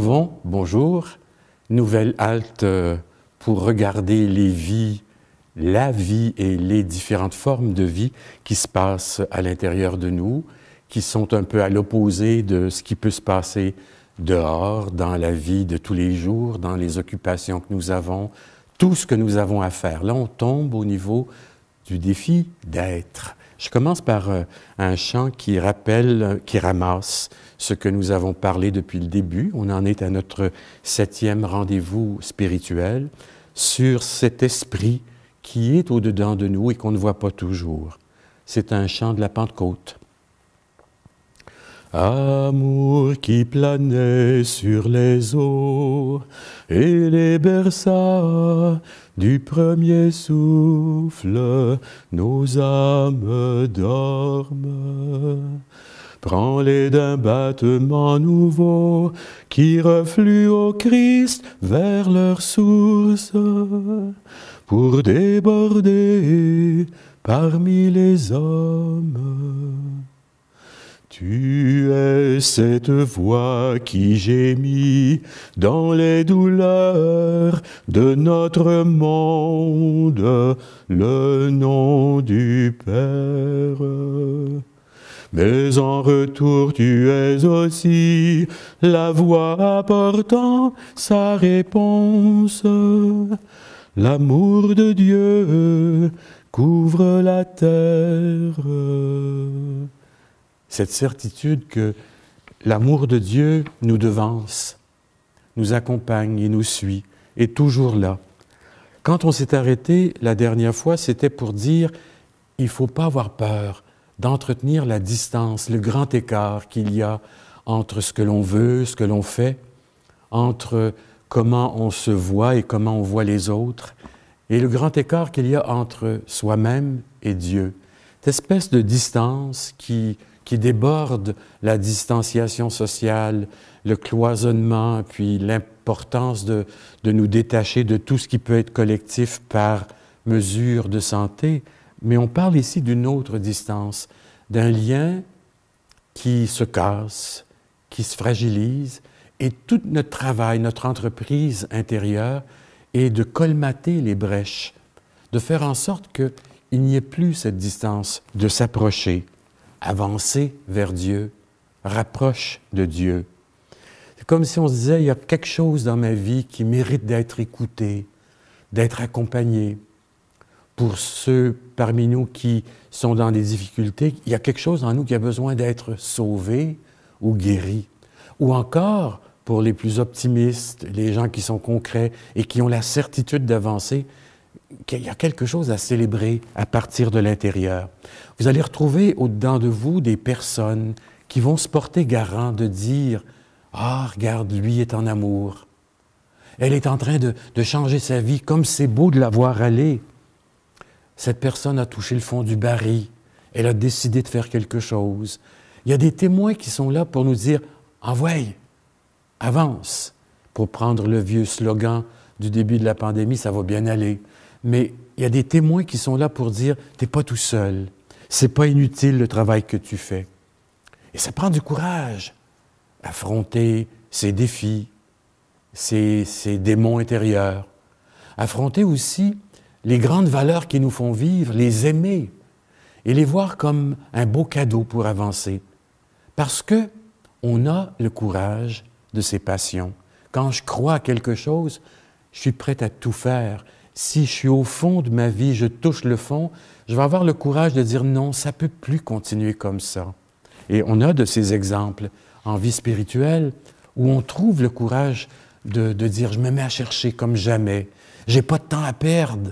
retrouvons, bonjour, nouvelle halte pour regarder les vies, la vie et les différentes formes de vie qui se passent à l'intérieur de nous, qui sont un peu à l'opposé de ce qui peut se passer dehors, dans la vie de tous les jours, dans les occupations que nous avons, tout ce que nous avons à faire. Là, on tombe au niveau du défi d'être. Je commence par un chant qui rappelle, qui ramasse ce que nous avons parlé depuis le début. On en est à notre 7e rendez-vous spirituel sur cet esprit qui est au-dedans de nous et qu'on ne voit pas toujours. C'est un chant de la Pentecôte. Amour qui planait sur les eaux et les berça du premier souffle, nos âmes dorment. Prends-les d'un battement nouveau qui reflue au Christ vers leur source pour déborder parmi les hommes. Tu es cette voix qui gémit dans les douleurs de notre monde, le nom du Père. Mais en retour, tu es aussi la voix apportant sa réponse. L'amour de Dieu couvre la terre. Cette certitude que l'amour de Dieu nous devance, nous accompagne et nous suit, est toujours là. Quand on s'est arrêté la dernière fois, c'était pour dire il ne faut pas avoir peur d'entretenir la distance, le grand écart qu'il y a entre ce que l'on veut, ce que l'on fait, entre comment on se voit et comment on voit les autres, et le grand écart qu'il y a entre soi-même et Dieu. Cette espèce de distance qui déborde la distanciation sociale, le cloisonnement, puis l'importance de nous détacher de tout ce qui peut être collectif par mesure de santé. Mais on parle ici d'une autre distance, d'un lien qui se casse, qui se fragilise, et tout notre travail, notre entreprise intérieure est de colmater les brèches, de faire en sorte qu'il n'y ait plus cette distance, de s'approcher, avancer vers Dieu, rapproche de Dieu. C'est comme si on se disait, il y a quelque chose dans ma vie qui mérite d'être écouté, d'être accompagné. Pour ceux parmi nous qui sont dans des difficultés, il y a quelque chose en nous qui a besoin d'être sauvé ou guéri. Ou encore, pour les plus optimistes, les gens qui sont concrets et qui ont la certitude d'avancer, qu'il y a quelque chose à célébrer à partir de l'intérieur. Vous allez retrouver au-dedans de vous des personnes qui vont se porter garant de dire « Ah, regarde, lui est en amour. Elle est en train de changer sa vie, comme c'est beau de la voir aller. Cette personne a touché le fond du baril. Elle a décidé de faire quelque chose. » Il y a des témoins qui sont là pour nous dire « Envoie, avance ». Pour prendre le vieux slogan du début de la pandémie, ça va bien aller. Mais il y a des témoins qui sont là pour dire « T'es pas tout seul. C'est pas inutile le travail que tu fais. » Et ça prend du courage. Affronter ces défis, ces démons intérieurs. Affronter aussi les grandes valeurs qui nous font vivre, les aimer et les voir comme un beau cadeau pour avancer. Parce qu'on a le courage de ses passions. Quand je crois à quelque chose, je suis prêt à tout faire. Si je suis au fond de ma vie, je touche le fond, je vais avoir le courage de dire non, ça ne peut plus continuer comme ça. Et on a de ces exemples en vie spirituelle où on trouve le courage de dire je me mets à chercher comme jamais. J'ai pas de temps à perdre.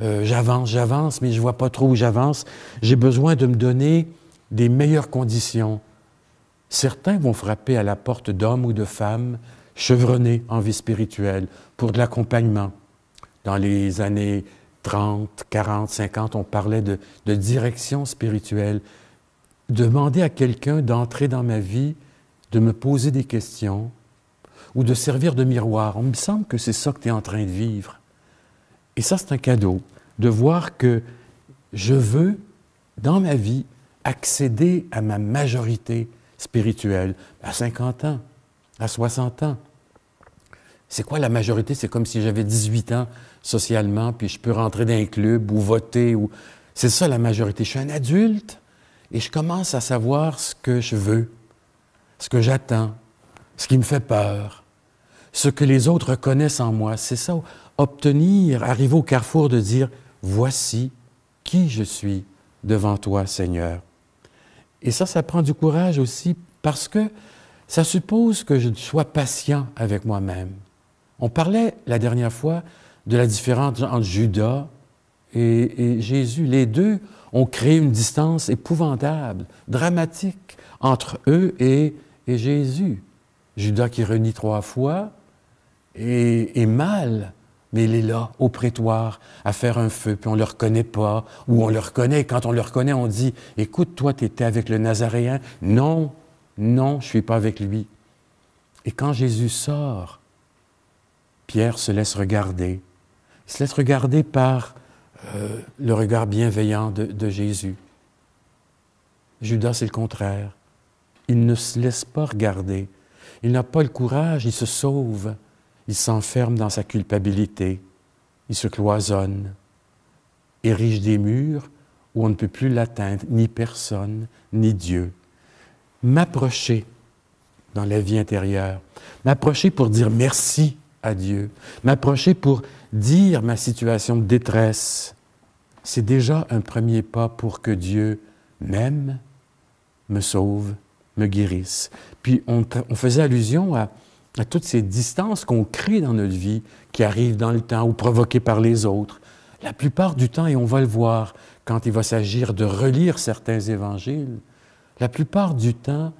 J'avance, mais je vois pas trop où j'avance. J'ai besoin de me donner des meilleures conditions. Certains vont frapper à la porte d'hommes ou de femmes chevronnés en vie spirituelle pour de l'accompagnement. Dans les années 30, 40, 50, on parlait de direction spirituelle. Demander à quelqu'un d'entrer dans ma vie, de me poser des questions ou de servir de miroir. On me semble que c'est ça que tu es en train de vivre. Et ça, c'est un cadeau, de voir que je veux, dans ma vie, accéder à ma majorité spirituelle à 50 ans, à 60 ans. C'est quoi la majorité? C'est comme si j'avais 18 ans socialement, puis je peux rentrer dans un club ou voter. C'est ça la majorité. Je suis un adulte et je commence à savoir ce que je veux, ce que j'attends, ce qui me fait peur, ce que les autres reconnaissent en moi. C'est ça, obtenir, arriver au carrefour de dire « Voici qui je suis devant toi, Seigneur ». Et ça prend du courage aussi parce que ça suppose que je sois patient avec moi-même. On parlait la dernière fois de la différence entre Judas et Jésus. Les deux ont créé une distance épouvantable, dramatique, entre eux et Jésus. Judas qui renie 3 fois est mal, mais il est là, au prétoire, à faire un feu, puis on ne le reconnaît pas, ou on le reconnaît. Quand on le reconnaît, on dit « Écoute, toi, tu étais avec le Nazaréen. » Non, non, je ne suis pas avec lui. Et quand Jésus sort, Pierre se laisse regarder. Il se laisse regarder par le regard bienveillant de Jésus. Judas, c'est le contraire. Il ne se laisse pas regarder. Il n'a pas le courage, il se sauve. Il s'enferme dans sa culpabilité. Il se cloisonne, érige des murs où on ne peut plus l'atteindre, ni personne, ni Dieu. M'approcher dans la vie intérieure, m'approcher pour dire merci à Dieu, m'approcher pour dire ma situation de détresse, c'est déjà un premier pas pour que Dieu m'aime, me sauve, me guérisse. Puis on faisait allusion à toutes ces distances qu'on crée dans notre vie, qui arrivent dans le temps ou provoquées par les autres. La plupart du temps, et on va le voir quand il va s'agir de relire certains évangiles, la plupart du temps,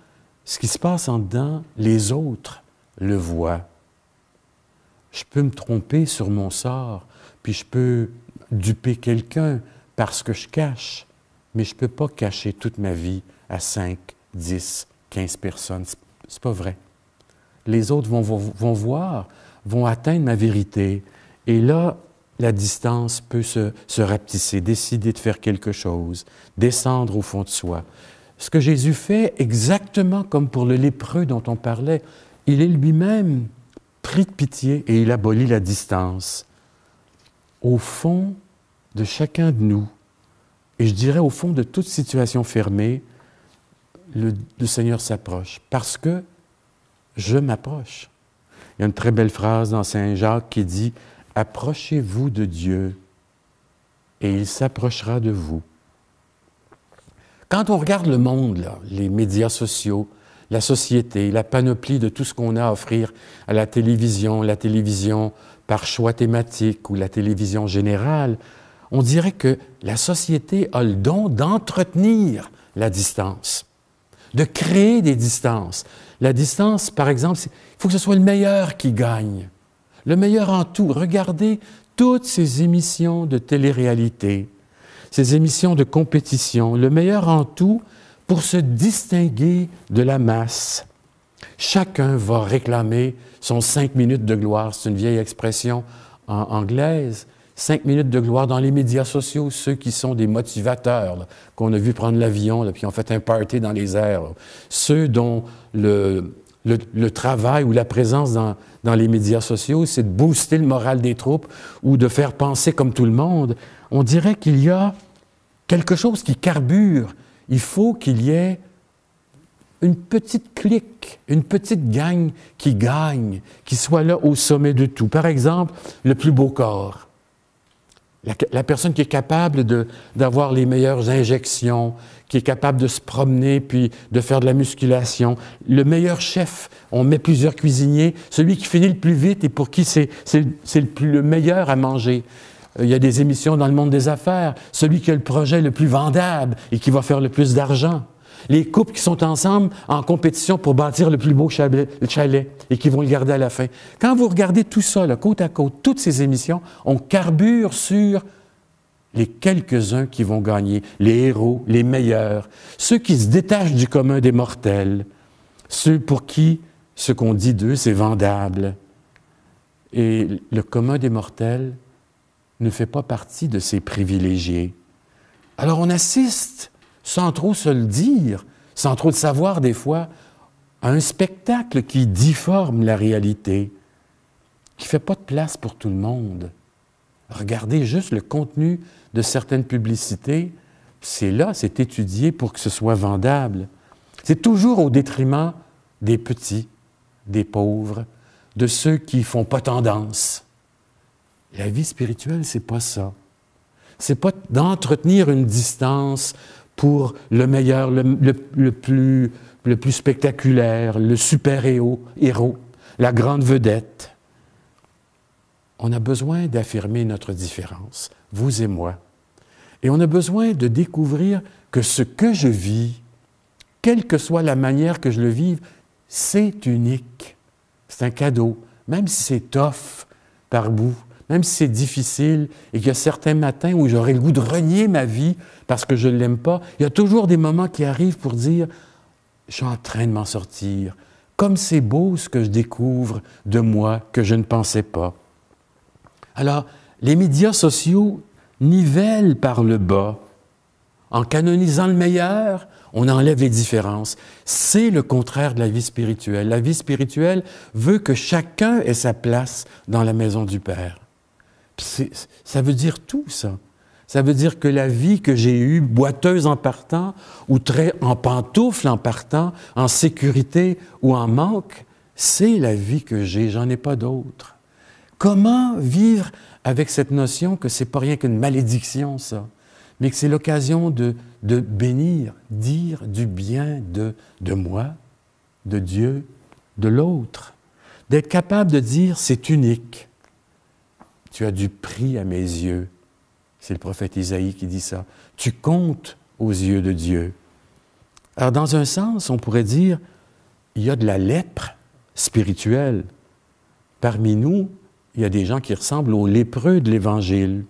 ce qui se passe en dedans, les autres le voient. Je peux me tromper sur mon sort, puis je peux duper quelqu'un parce que je cache, mais je ne peux pas cacher toute ma vie à 5, 10, 15 personnes. C'est pas vrai. Les autres vont voir, vont atteindre ma vérité, et là, la distance peut se rapetisser, décider de faire quelque chose, descendre au fond de soi. Ce que Jésus fait, exactement comme pour le lépreux dont on parlait, il est lui-même pris de pitié et il abolit la distance. Au fond de chacun de nous, et je dirais au fond de toute situation fermée, le Seigneur s'approche parce que je m'approche. Il y a une très belle phrase dans Saint Jacques qui dit « Approchez-vous de Dieu et il s'approchera de vous. » Quand on regarde le monde, là, les médias sociaux, la société, la panoplie de tout ce qu'on a à offrir à la télévision par choix thématique ou la télévision générale, on dirait que la société a le don d'entretenir la distance, de créer des distances. La distance, par exemple, il faut que ce soit le meilleur qui gagne, le meilleur en tout. Regardez toutes ces émissions de télé-réalité, ces émissions de compétition, le meilleur en tout pour se distinguer de la masse. Chacun va réclamer son 5 minutes de gloire. C'est une vieille expression anglaise. 5 minutes de gloire dans les médias sociaux, ceux qui sont des motivateurs, là, qu'on a vu prendre l'avion, là, puis ont fait un party dans les airs. Là. Ceux dont le travail ou la présence dans les médias sociaux, c'est de booster le moral des troupes ou de faire penser comme tout le monde. On dirait qu'il y a quelque chose qui carbure. Il faut qu'il y ait une petite clique, une petite gang qui gagne, qui soit là au sommet de tout. Par exemple, le plus beau corps. La personne qui est capable d'avoir les meilleures injections, qui est capable de se promener puis de faire de la musculation. Le meilleur chef, on met plusieurs cuisiniers, celui qui finit le plus vite et pour qui c'est le meilleur à manger. Il y a des émissions dans le monde des affaires, celui qui a le projet le plus vendable et qui va faire le plus d'argent. Les couples qui sont ensemble en compétition pour bâtir le plus beau chalet et qui vont le garder à la fin. Quand vous regardez tout ça, là, côte à côte, toutes ces émissions, on carbure sur les quelques-uns qui vont gagner, les héros, les meilleurs, ceux qui se détachent du commun des mortels, ceux pour qui ce qu'on dit d'eux, c'est vendable. Et le commun des mortels ne fait pas partie de ces privilégiés. Alors on assiste, sans trop se le dire, sans trop le savoir des fois, à un spectacle qui difforme la réalité. qui ne fait pas de place pour tout le monde. Regardez juste le contenu de certaines publicités. C'est là, c'est étudié pour que ce soit vendable. C'est toujours au détriment des petits, des pauvres, de ceux qui ne font pas tendance. La vie spirituelle, c'est pas ça. C'est pas d'entretenir une distance pour le meilleur, le plus spectaculaire, le super-héros, la grande vedette. On a besoin d'affirmer notre différence, vous et moi. Et on a besoin de découvrir que ce que je vis, quelle que soit la manière que je le vive, c'est unique. C'est un cadeau, même si c'est tough par bout, même si c'est difficile et qu'il y a certains matins où j'aurais le goût de renier ma vie parce que je ne l'aime pas, il y a toujours des moments qui arrivent pour dire « je suis en train de m'en sortir ». Comme c'est beau ce que je découvre de moi que je ne pensais pas. Alors, les médias sociaux nivellent par le bas. En canonisant le meilleur, on enlève les différences. C'est le contraire de la vie spirituelle. La vie spirituelle veut que chacun ait sa place dans la maison du Père. Ça veut dire tout, ça. Ça veut dire que la vie que j'ai eue, boiteuse en partant, ou très en pantoufle en partant, en sécurité ou en manque, c'est la vie que j'ai, j'en ai pas d'autre. Comment vivre avec cette notion que c'est pas rien qu'une malédiction, ça, mais que c'est l'occasion de bénir, dire du bien de moi, de Dieu, de l'autre, d'être capable de dire c'est unique. Tu as du prix à mes yeux. C'est le prophète Isaïe qui dit ça. Tu comptes aux yeux de Dieu. Alors, dans un sens, on pourrait dire, il y a de la lèpre spirituelle. Parmi nous, il y a des gens qui ressemblent aux lépreux de l'Évangile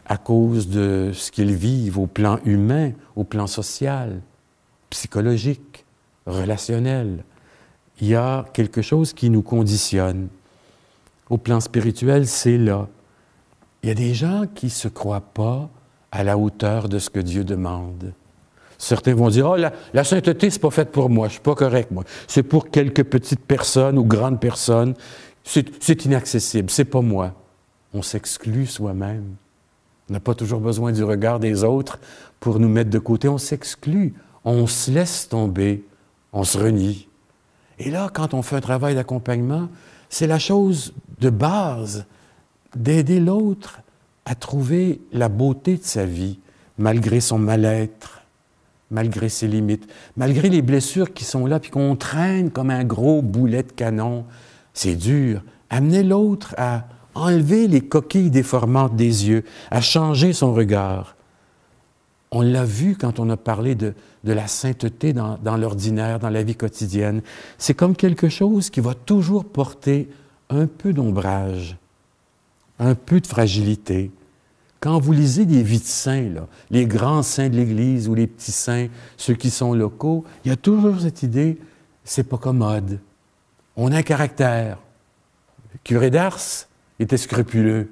à cause de ce qu'ils vivent au plan humain, au plan social, psychologique, relationnel. Il y a quelque chose qui nous conditionne. Au plan spirituel, c'est là. Il y a des gens qui ne se croient pas à la hauteur de ce que Dieu demande. Certains vont dire « Oh, la sainteté, c'est pas faite pour moi, je suis pas correct, moi. C'est pour quelques petites personnes ou grandes personnes. C'est inaccessible, c'est pas moi. » On s'exclut soi-même. On n'a pas toujours besoin du regard des autres pour nous mettre de côté. On s'exclut, on se laisse tomber, on se renie. Et là, quand on fait un travail d'accompagnement, c'est la chose de base d'aider l'autre à trouver la beauté de sa vie, malgré son mal-être, malgré ses limites, malgré les blessures qui sont là, puis qu'on traîne comme un gros boulet de canon. C'est dur. Amener l'autre à enlever les coquilles déformantes des yeux, à changer son regard. On l'a vu quand on a parlé de la sainteté dans l'ordinaire, dans la vie quotidienne. C'est comme quelque chose qui va toujours porter un peu d'ombrage, un peu de fragilité. Quand vous lisez des vies de saints, là, les grands saints de l'Église ou les petits saints, ceux qui sont locaux, il y a toujours cette idée, c'est pas commode. On a un caractère. Le curé d'Ars était scrupuleux.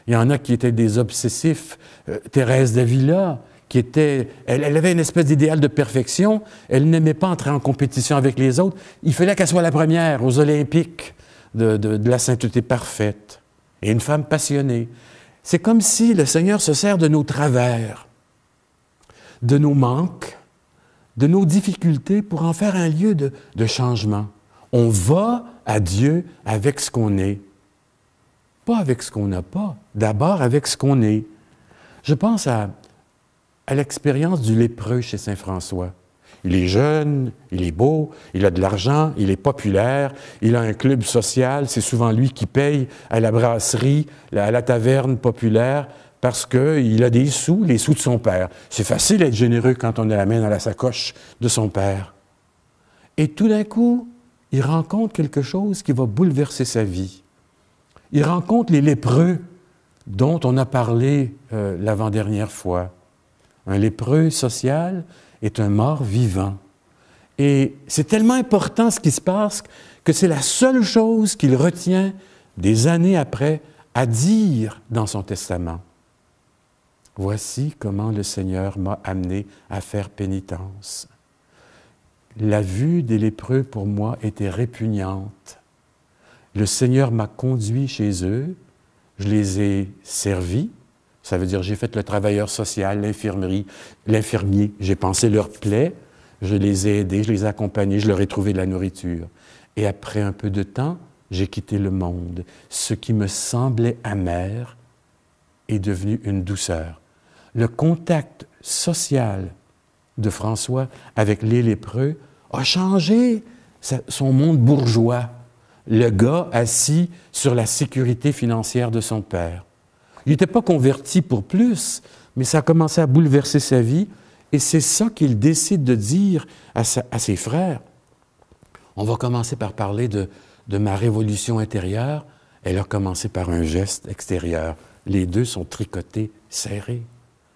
Il y en a qui étaient des obsessifs. Thérèse d'Avila, elle avait une espèce d'idéal de perfection. Elle n'aimait pas entrer en compétition avec les autres. Il fallait qu'elle soit la première aux Olympiques de la sainteté parfaite. Et une femme passionnée. C'est comme si le Seigneur se sert de nos travers, de nos manques, de nos difficultés pour en faire un lieu de changement. On va à Dieu avec ce qu'on est. Pas avec ce qu'on n'a pas, d'abord avec ce qu'on est. Je pense à l'expérience du lépreux chez saint François. Il est jeune, il est beau, il a de l'argent, il est populaire, il a un club social, c'est souvent lui qui paye à la brasserie, à la taverne populaire, parce qu'il a des sous, les sous de son père. C'est facile d'être généreux quand on a la main dans la sacoche de son père. Et tout d'un coup, il rencontre quelque chose qui va bouleverser sa vie. Il rencontre les lépreux dont on a parlé l'avant-dernière fois. Un lépreux social est un mort vivant. Et c'est tellement important ce qui se passe que c'est la seule chose qu'il retient des années après à dire dans son testament. Voici comment le Seigneur m'a amené à faire pénitence. La vue des lépreux pour moi était répugnante. Le Seigneur m'a conduit chez eux, je les ai servis, ça veut dire j'ai fait le travailleur social, l'infirmier, j'ai pensé leurs plaies, je les ai aidés, je les ai accompagnés, je leur ai trouvé de la nourriture. Et après un peu de temps, j'ai quitté le monde. Ce qui me semblait amer est devenu une douceur. Le contact social de François avec les lépreux a changé son monde bourgeois. Le gars assis sur la sécurité financière de son père. Il n'était pas converti pour plus, mais ça a commencé à bouleverser sa vie, et c'est ça qu'il décide de dire à ses frères. On va commencer par parler de ma révolution intérieure. Elle a commencé par un geste extérieur. Les deux sont tricotés, serrés.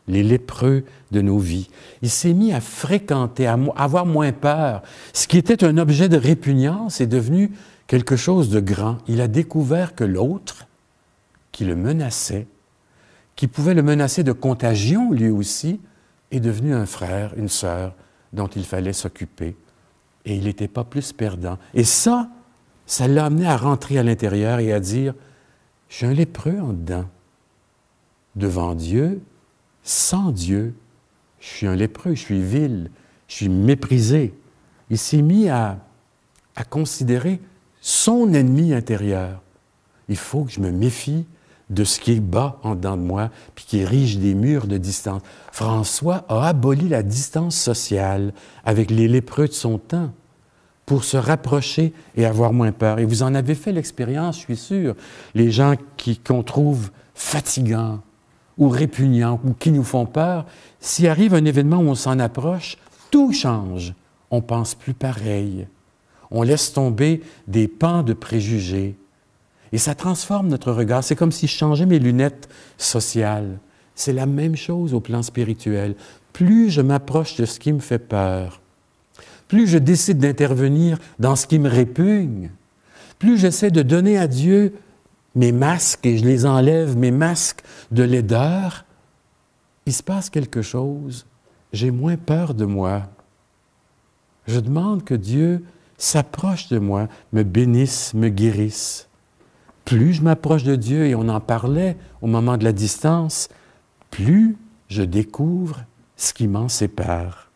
Les lépreux de nos vies. Il s'est mis à fréquenter, à avoir moins peur. Ce qui était un objet de répugnance est devenu quelque chose de grand. Il a découvert que l'autre, qui le menaçait, qui pouvait le menacer de contagion lui aussi, est devenu un frère, une sœur dont il fallait s'occuper. Et il n'était pas plus perdant. Et ça l'a amené à rentrer à l'intérieur et à dire, je suis un lépreux en dedans. Devant Dieu, sans Dieu, je suis un lépreux, je suis vil, je suis méprisé. Il s'est mis à considérer son ennemi intérieur. Il faut que je me méfie de ce qui est bas en dedans de moi, puis qui érige des murs de distance. François a aboli la distance sociale avec les lépreux de son temps pour se rapprocher et avoir moins peur. Et vous en avez fait l'expérience, je suis sûr. Les gens qu'on trouve fatigants ou répugnants ou qui nous font peur, s'il arrive un événement où on s'en approche, tout change. On ne pense plus pareil. On laisse tomber des pans de préjugés. Et ça transforme notre regard. C'est comme si je changeais mes lunettes sociales. C'est la même chose au plan spirituel. Plus je m'approche de ce qui me fait peur, plus je décide d'intervenir dans ce qui me répugne, plus j'essaie de donner à Dieu mes masques et je les enlève, mes masques de laideur, il se passe quelque chose. J'ai moins peur de moi. Je demande que Dieu s'approche de moi, me bénisse, me guérisse. Plus je m'approche de Dieu, et on en parlait au moment de la distance, plus je découvre ce qui m'en sépare.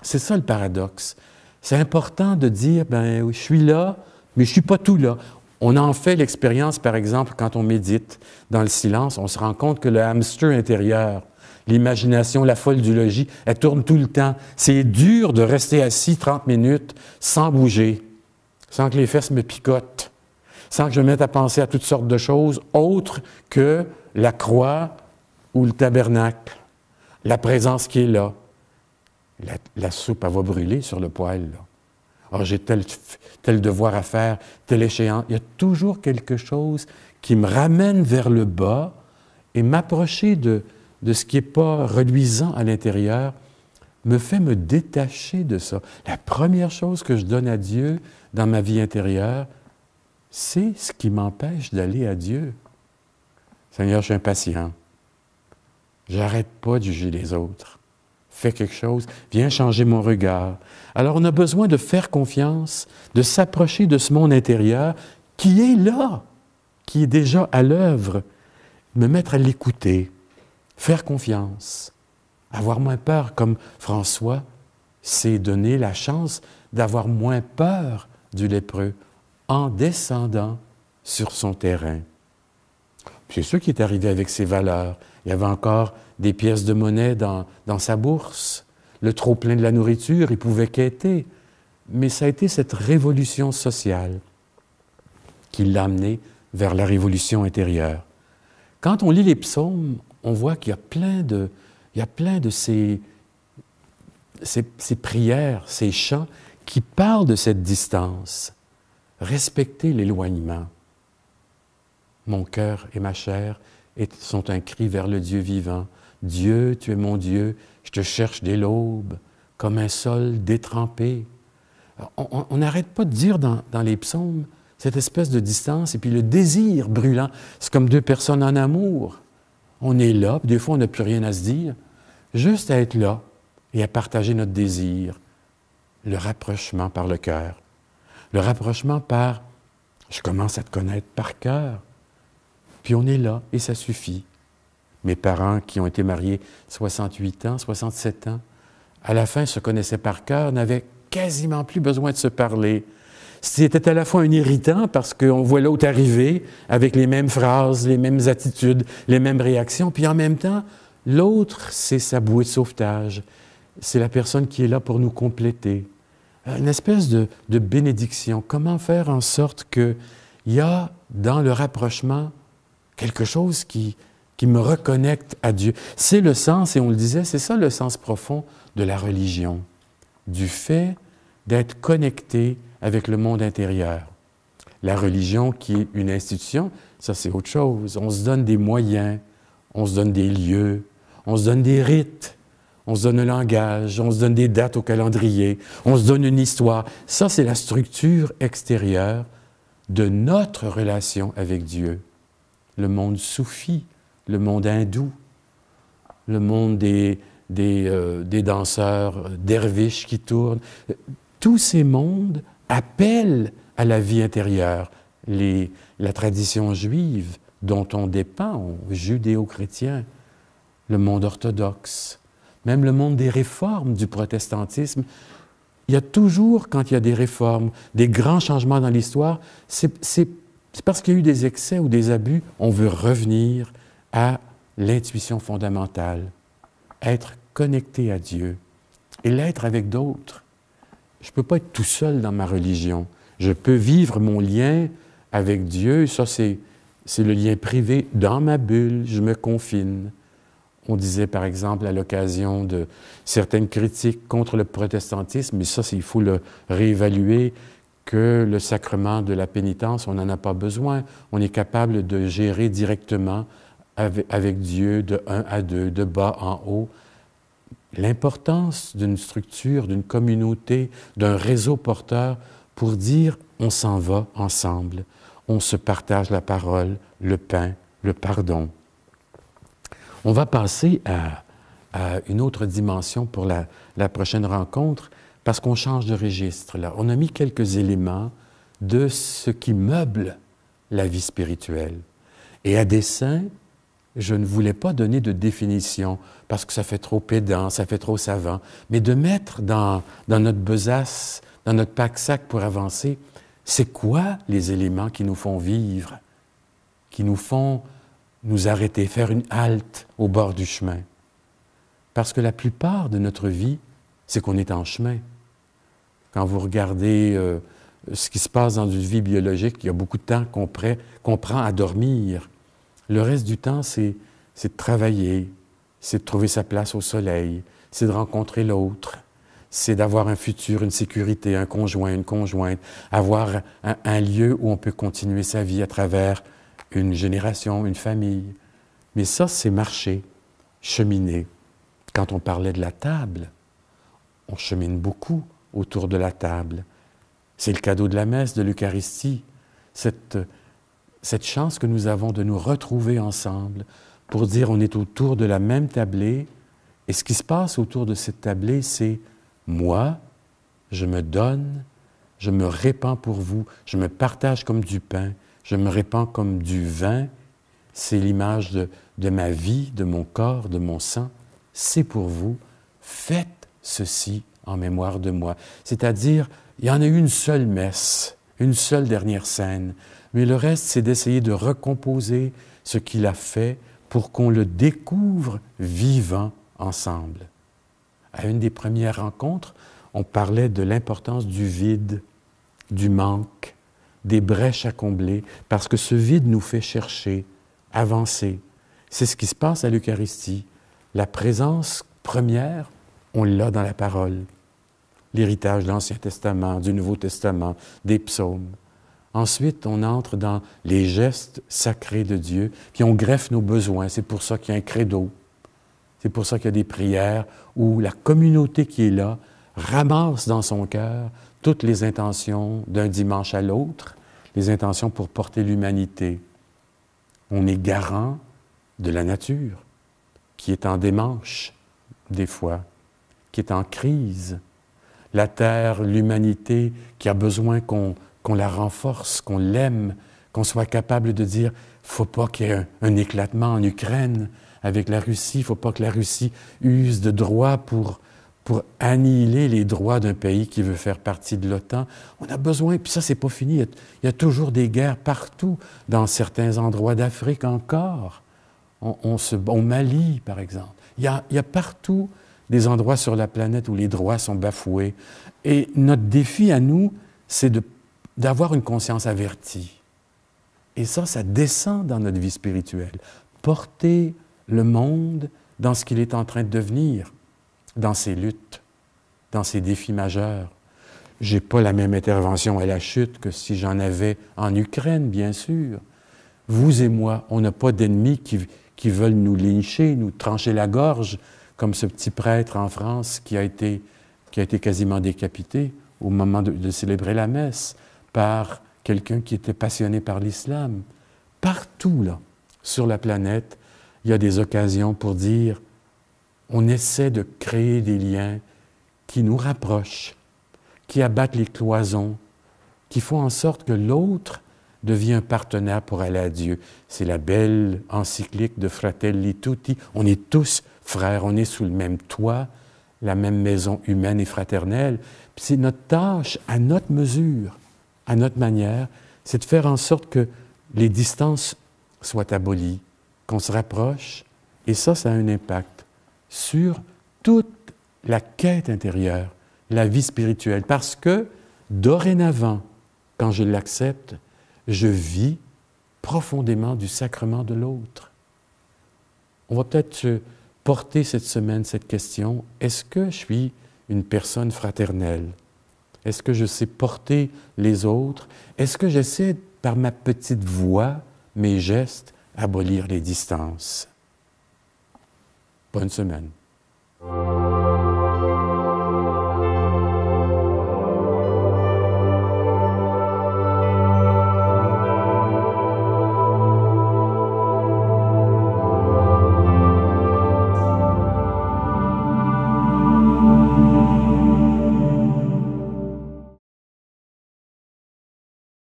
C'est ça le paradoxe. C'est important de dire, je suis là, mais je ne suis pas tout là. On en fait l'expérience, par exemple, quand on médite dans le silence, on se rend compte que le hamster intérieur, l'imagination, la folle du logis, elle tourne tout le temps. C'est dur de rester assis 30 minutes sans bouger, sans que les fesses me picotent, sans que je me mette à penser à toutes sortes de choses autres que la croix ou le tabernacle, la présence qui est là. La soupe, elle va brûler sur le poêle, là. Alors, j'ai tel devoir à faire, telle échéance. Il y a toujours quelque chose qui me ramène vers le bas et m'approcher de ce qui n'est pas reluisant à l'intérieur me fait me détacher de ça. La première chose que je donne à Dieu dans ma vie intérieure, c'est ce qui m'empêche d'aller à Dieu. Seigneur, je suis impatient. J'arrête pas de juger les autres. Fais quelque chose, viens changer mon regard. Alors, on a besoin de faire confiance, de s'approcher de ce monde intérieur qui est là, qui est déjà à l'œuvre, me mettre à l'écouter, faire confiance, avoir moins peur, comme François, c'est donner la chance d'avoir moins peur du lépreux en descendant sur son terrain. C'est ce qui est arrivé avec ses valeurs. Il y avait encore des pièces de monnaie dans sa bourse, le trop-plein de la nourriture, il pouvait quêter. Mais ça a été cette révolution sociale qui l'a amené vers la révolution intérieure. Quand on lit les psaumes, on voit qu'il y a plein de ces prières, ces chants qui parlent de cette distance. Respecter l'éloignement. Mon cœur et ma chair sont un cri vers le Dieu vivant. Dieu, tu es mon Dieu, je te cherche dès l'aube, comme un sol détrempé. On n'arrête pas de dire dans les psaumes cette espèce de distance et puis le désir brûlant. C'est comme deux personnes en amour. On est là, puis des fois on n'a plus rien à se dire, juste à être là et à partager notre désir. Le rapprochement par le cœur. Le rapprochement par Je commence à te connaître par cœur. Puis on est là, et ça suffit. Mes parents, qui ont été mariés 68 ans, 67 ans, à la fin se connaissaient par cœur, n'avaient quasiment plus besoin de se parler. C'était à la fois un irritant parce qu'on voit l'autre arriver avec les mêmes phrases, les mêmes attitudes, les mêmes réactions, puis en même temps, l'autre, c'est sa bouée de sauvetage. C'est la personne qui est là pour nous compléter. Une espèce de bénédiction. Comment faire en sorte qu'il y a dans le rapprochement quelque chose qui me reconnecte à Dieu. C'est le sens, et on le disait, c'est ça le sens profond de la religion, du fait d'être connecté avec le monde intérieur. La religion qui est une institution, ça c'est autre chose. On se donne des moyens, on se donne des lieux, on se donne des rites, on se donne un langage, on se donne des dates au calendrier, on se donne une histoire. Ça c'est la structure extérieure de notre relation avec Dieu. Le monde soufi, le monde hindou, le monde des danseurs derviches qui tournent. Tous ces mondes appellent à la vie intérieure. La tradition juive dont on dépend, judéo-chrétien, le monde orthodoxe, même le monde des réformes du protestantisme. Il y a toujours, quand il y a des réformes, des grands changements dans l'histoire, c'est parce qu'il y a eu des excès ou des abus, on veut revenir à l'intuition fondamentale, être connecté à Dieu et l'être avec d'autres. Je ne peux pas être tout seul dans ma religion. Je peux vivre mon lien avec Dieu, ça c'est le lien privé dans ma bulle, je me confine. On disait par exemple à l'occasion de certaines critiques contre le protestantisme, mais ça il faut le réévaluer, que le sacrement de la pénitence, on n'en a pas besoin. On est capable de gérer directement avec Dieu de 1 à 2, de bas en haut. L'importance d'une structure, d'une communauté, d'un réseau porteur pour dire on s'en va ensemble, on se partage la parole, le pain, le pardon. On va passer à une autre dimension pour la prochaine rencontre, parce qu'on change de registre. Là. On a mis quelques éléments de ce qui meuble la vie spirituelle. Et à dessein, je ne voulais pas donner de définition, parce que ça fait trop pédant, ça fait trop savant, mais de mettre dans notre besace, dans notre pack-sac pour avancer, c'est quoi les éléments qui nous font vivre, qui nous font nous arrêter, faire une halte au bord du chemin. Parce que la plupart de notre vie, c'est qu'on est en chemin. Quand vous regardez ce qui se passe dans une vie biologique, il y a beaucoup de temps qu'on prend à dormir. Le reste du temps, c'est de travailler, c'est de trouver sa place au soleil, c'est de rencontrer l'autre, c'est d'avoir un futur, une sécurité, un conjoint, une conjointe, avoir un lieu où on peut continuer sa vie à travers une génération, une famille. Mais ça, c'est marcher, cheminer. Quand on parlait de la table, on chemine beaucoup autour de la table. C'est le cadeau de la messe, de l'Eucharistie, cette chance que nous avons de nous retrouver ensemble pour dire on est autour de la même tablée, et ce qui se passe autour de cette tablée, c'est moi, je me donne, je me répands pour vous, je me partage comme du pain, je me répands comme du vin, c'est l'image de ma vie, de mon corps, de mon sang, c'est pour vous, faites ceci en mémoire de moi. C'est-à-dire, il y en a eu une seule messe, une seule dernière scène, mais le reste, c'est d'essayer de recomposer ce qu'il a fait pour qu'on le découvre vivant ensemble. À une des premières rencontres, on parlait de l'importance du vide, du manque, des brèches à combler, parce que ce vide nous fait chercher, avancer. C'est ce qui se passe à l'Eucharistie. La présence première, on l'a dans la parole. L'héritage de l'Ancien Testament, du Nouveau Testament, des psaumes. Ensuite, on entre dans les gestes sacrés de Dieu, puis on greffe nos besoins. C'est pour ça qu'il y a un credo. C'est pour ça qu'il y a des prières où la communauté qui est là ramasse dans son cœur toutes les intentions d'un dimanche à l'autre, les intentions pour porter l'humanité. On est garant de la nature, qui est en démanche, des fois, qui est en crise. La terre, l'humanité, qui a besoin qu'on qu'on la renforce, qu'on l'aime, qu'on soit capable de dire « faut pas qu'il y ait un éclatement en Ukraine avec la Russie, il faut pas que la Russie use de droits pour annihiler les droits d'un pays qui veut faire partie de l'OTAN. » On a besoin, puis ça, c'est pas fini. Il y a toujours des guerres partout, dans certains endroits d'Afrique encore. Au Mali, par exemple. Il y a partout des endroits sur la planète où les droits sont bafoués. Et notre défi à nous, c'est d'avoir une conscience avertie. Et ça descend dans notre vie spirituelle. Porter le monde dans ce qu'il est en train de devenir, dans ses luttes, dans ses défis majeurs. Je n'ai pas la même intervention à la chute que si j'en avais en Ukraine, bien sûr. Vous et moi, on n'a pas d'ennemis qui veulent nous lyncher, nous trancher la gorge, comme ce petit prêtre en France qui a été quasiment décapité au moment de célébrer la messe par quelqu'un qui était passionné par l'islam. Partout, là, sur la planète, il y a des occasions pour dire on essaie de créer des liens qui nous rapprochent, qui abattent les cloisons, qui font en sorte que l'autre devient un partenaire pour aller à Dieu. C'est la belle encyclique de Fratelli Tutti. On est tous frères, on est sous le même toit, la même maison humaine et fraternelle. Puis c'est notre tâche, à notre mesure, à notre manière, c'est de faire en sorte que les distances soient abolies, qu'on se rapproche, et ça a un impact sur toute la quête intérieure, la vie spirituelle, parce que dorénavant, quand je l'accepte, je vis profondément du sacrement de l'autre. On va peut-être porter cette semaine cette question, est-ce que je suis une personne fraternelle? Est-ce que je sais porter les autres? Est-ce que j'essaie, par ma petite voix, mes gestes, abolir les distances? Bonne semaine.